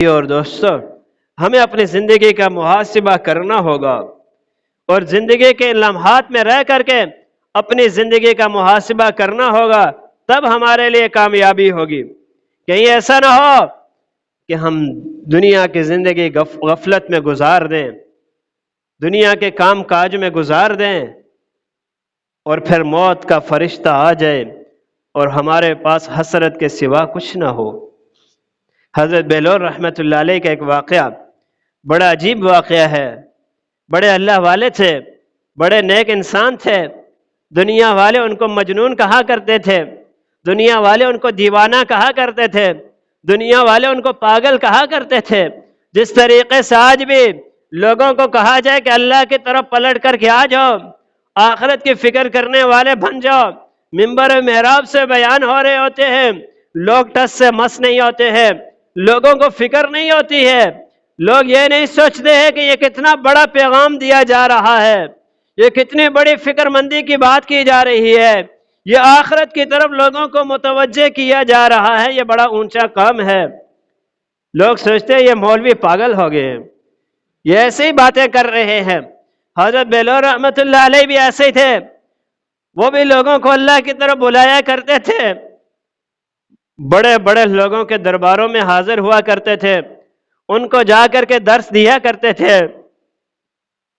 اور دوستو، ہمیں اپنی زندگی کا محاسبہ کرنا ہوگا اور زندگی کے لمحات میں رہ کر کے اپنی زندگی کا محاسبہ کرنا ہوگا، تب ہمارے لیے کامیابی ہوگی۔ کہیں ایسا نہ ہو کہ ہم دنیا کی زندگی غفلت میں گزار دیں، دنیا کے کام کاج میں گزار دیں اور پھر موت کا فرشتہ آ جائے اور ہمارے پاس حسرت کے سوا کچھ نہ ہو۔ حضرت بہلول رحمۃ اللہ علیہ کا ایک واقعہ بڑا عجیب واقعہ ہے۔ بڑے اللہ والے تھے، بڑے نیک انسان تھے، دنیا والے ان کو مجنون کہا کرتے تھے، دنیا والے ان کو دیوانہ کہا کرتے تھے، دنیا والے ان کو پاگل کہا کرتے تھے۔ جس طریقے سے آج بھی لوگوں کو کہا جائے کہ اللہ کی طرف پلٹ کر کے آ جاؤ، آخرت کی فکر کرنے والے بن جاؤ، ممبر و محراب سے بیان ہو رہے ہوتے ہیں، لوگ ٹس سے مس نہیں ہوتے ہیں، لوگوں کو فکر نہیں ہوتی ہے، لوگ یہ نہیں سوچتے ہیں کہ یہ کتنا بڑا پیغام دیا جا رہا ہے، یہ کتنی بڑی فکر مندی کی بات کی جا رہی ہے، یہ آخرت کی طرف لوگوں کو متوجہ کیا جا رہا ہے، یہ بڑا اونچا کام ہے۔ لوگ سوچتے ہیں یہ مولوی پاگل ہو گئے، یہ ایسے ہی باتیں کر رہے ہیں۔ حضرت بہلول رحمۃ اللہ علیہ بھی ایسے ہی تھے، وہ بھی لوگوں کو اللہ کی طرف بلایا کرتے تھے، بڑے بڑے لوگوں کے درباروں میں حاضر ہوا کرتے تھے، ان کو جا کر کے درس دیا کرتے تھے۔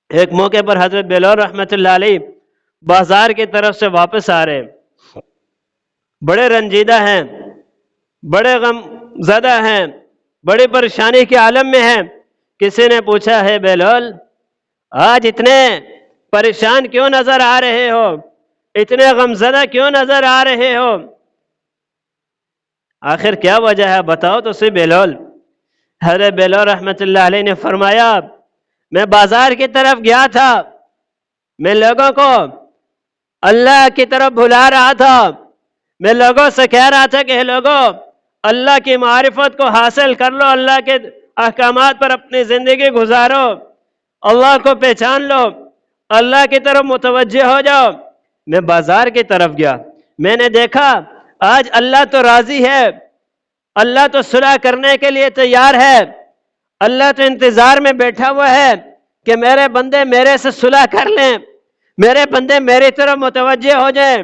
ایک موقع پر حضرت بہلول رحمۃ اللہ علیہ بازار کی طرف سے واپس آ رہے، بڑے رنجیدہ ہیں، بڑے غم زدہ ہیں، بڑی پریشانی کے عالم میں ہیں۔ کسی نے پوچھا، ہے بہلول، آج اتنے پریشان کیوں نظر آ رہے ہو، اتنے غم زدہ کیوں نظر آ رہے ہو، آخر کیا وجہ ہے بتاؤ تو صحیح بہلول۔ حضرت بہلول رحمۃ اللہ علیہ نے فرمایا، میں بازار کی طرف گیا تھا، میں لوگوں کو اللہ کی طرف بلا رہا تھا، میں لوگوں سے کہہ رہا تھا کہ لوگوں اللہ کی معرفت کو حاصل کر لو، اللہ کے احکامات پر اپنی زندگی گزارو، اللہ کو پہچان لو، اللہ کی طرف متوجہ ہو جاؤ۔ میں بازار کی طرف گیا، میں نے دیکھا آج اللہ تو راضی ہے، اللہ تو صلح کرنے کے لیے تیار ہے، اللہ تو انتظار میں بیٹھا ہوا ہے کہ میرے بندے میرے سے صلح کر لیں، میرے بندے میری طرف متوجہ ہو جائیں،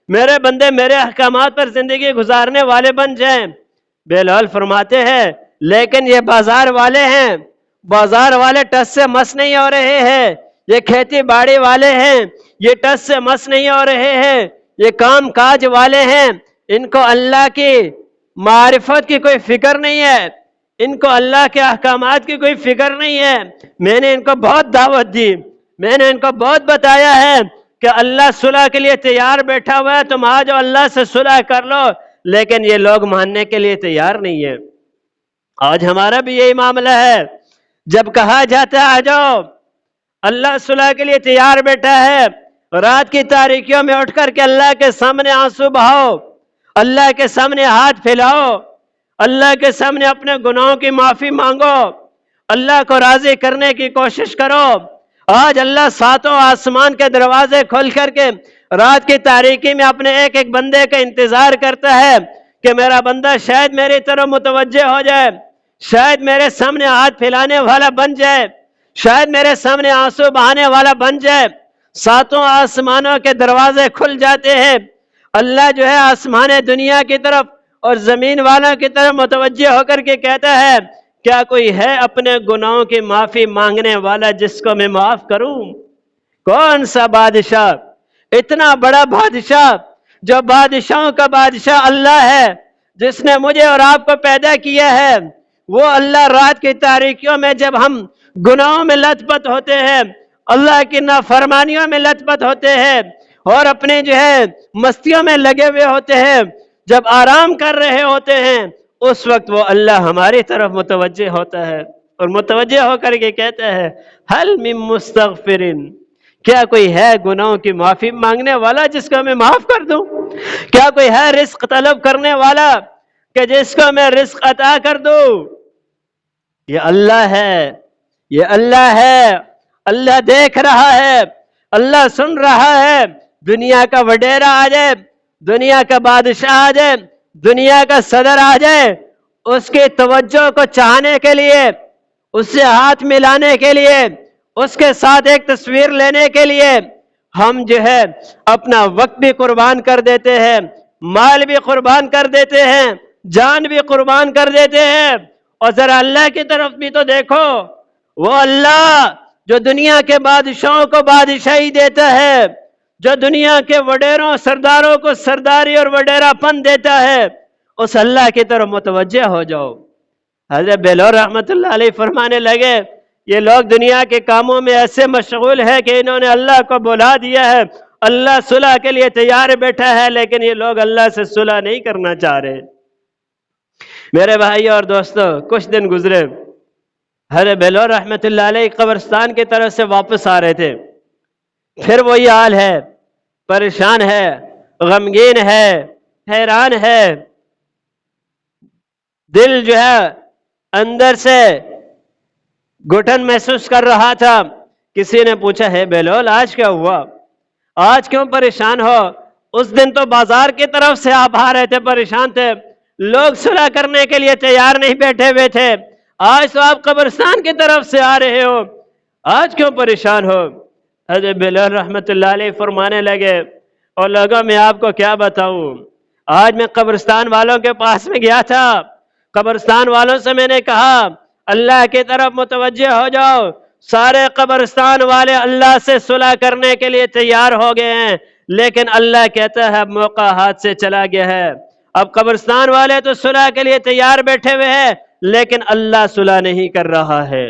میرے بندے میرے احکامات پر زندگی گزارنے والے بن جائیں۔ بہلول فرماتے ہیں لیکن یہ بازار والے ہیں، بازار والے ٹس سے مس نہیں ہو رہے ہیں، یہ کھیتی باڑی والے ہیں، یہ ٹس سے مس نہیں ہو رہے ہیں، یہ کام کاج والے ہیں، ان کو اللہ کی معرفت کی کوئی فکر نہیں ہے، ان کو اللہ کے احکامات کی کوئی فکر نہیں ہے۔ میں نے ان کو بہت دعوت دی، میں نے ان کو بہت بتایا ہے کہ اللہ صلح کے لیے تیار بیٹھا ہوا ہے، تم آ جاؤ اللہ سے صلح کر لو، لیکن یہ لوگ ماننے کے لیے تیار نہیں ہے۔ آج ہمارا بھی یہی معاملہ ہے، جب کہا جاتا ہے آ جاؤ اللہ صلح کے لیے تیار بیٹھا ہے، رات کی تاریکیوں میں اٹھ کر کے اللہ کے سامنے آنسو بہاؤ، اللہ کے سامنے ہاتھ پھیلاؤ، اللہ کے سامنے اپنے گناہوں کی معافی مانگو، اللہ کو راضی کرنے کی کوشش کرو۔ آج اللہ ساتوں آسمان کے دروازے کھول کر کے رات کی تاریکی میں اپنے ایک ایک بندے کا انتظار کرتا ہے کہ میرا بندہ شاید میری طرف متوجہ ہو جائے، شاید میرے سامنے ہاتھ پھیلانے والا بن جائے، شاید میرے سامنے آنسو بہانے والا بن جائے۔ ساتوں آسمانوں کے دروازے کھل جاتے ہیں، اللہ جو ہے آسمان دنیا کی طرف اور زمین والوں کی طرف متوجہ ہو کر کے کہتا ہے، کیا کوئی ہے اپنے گناہوں کی معافی مانگنے والا جس کو میں معاف کروں؟ کون سا بادشاہ، اتنا بڑا بادشاہ جو بادشاہوں کا بادشاہ اللہ ہے، جس نے مجھے اور آپ کو پیدا کیا ہے، وہ اللہ رات کی تاریکیوں میں جب ہم گناہوں میں لت پت ہوتے ہیں، اللہ کی نافرمانیوں میں لت پت ہوتے ہیں اور اپنے جو ہے مستیوں میں لگے ہوئے ہوتے ہیں، جب آرام کر رہے ہوتے ہیں، اس وقت وہ اللہ ہماری طرف متوجہ ہوتا ہے اور متوجہ ہو کر کے کہتا ہے، حل من مستغفرین، کیا کوئی ہے گناہوں کی معافی مانگنے والا جس کو میں معاف کر دوں؟ کیا کوئی ہے رزق طلب کرنے والا کہ جس کو میں رزق عطا کر دوں؟ یہ اللہ ہے، یہ اللہ ہے، اللہ دیکھ رہا ہے، اللہ سن رہا ہے۔ دنیا کا وڈیرا آ جائے، دنیا کا بادشاہ آ جائے، دنیا کا صدر آ جائے، اس کی توجہ کو چاہنے کے لیے، اس سے ہاتھ ملانے کے لیے، اس کے ساتھ ایک تصویر لینے کے لیے ہم جو ہے اپنا وقت بھی قربان کر دیتے ہیں، مال بھی قربان کر دیتے ہیں، جان بھی قربان کر دیتے ہیں۔ اور ذرا اللہ کی طرف بھی تو دیکھو، وہ اللہ جو دنیا کے بادشاہوں کو بادشاہی دیتا ہے، جو دنیا کے وڈیروں سرداروں کو سرداری اور وڈیرا پن دیتا ہے، اس اللہ کی طرف متوجہ ہو جاؤ۔ حضرت بلال رحمت اللہ علیہ فرمانے لگے، یہ لوگ دنیا کے کاموں میں ایسے مشغول ہیں کہ انہوں نے اللہ کو بلا دیا ہے، اللہ صلح کے لیے تیار بیٹھا ہے، لیکن یہ لوگ اللہ سے صلح نہیں کرنا چاہ رہے۔ میرے بھائی اور دوستو، کچھ دن گزرے، حضرت بلال رحمت اللہ علیہ قبرستان کی طرف سے واپس آ رہے تھے، پھر وہی حال ہے، پریشان ہے، غمگین ہے، حیران ہے، دل جو ہے اندر سے گھٹن محسوس کر رہا تھا۔ کسی نے پوچھا، ہے بلال آج کیا ہوا؟ آج کیوں پریشان ہو؟ اس دن تو بازار کی طرف سے آپ آ رہے تھے، پریشان تھے، لوگ صلح کرنے کے لیے تیار نہیں بیٹھے ہوئے تھے، آج تو آپ قبرستان کی طرف سے آ رہے ہو، آج کیوں پریشان ہو؟ حضرت بلال رحمت اللہ علیہ فرمانے لگے، اور لوگوں میں آپ کو کیا بتاؤں، آج میں قبرستان والوں کے پاس میں گیا تھا، قبرستان والوں سے میں نے کہا اللہ کی طرف متوجہ ہو جاؤ، سارے قبرستان والے اللہ سے صلح کرنے کے لیے تیار ہو گئے ہیں، لیکن اللہ کہتا ہے اب موقع ہاتھ سے چلا گیا ہے، اب قبرستان والے تو صلح کے لیے تیار بیٹھے ہوئے ہیں، لیکن اللہ صلح نہیں کر رہا ہے۔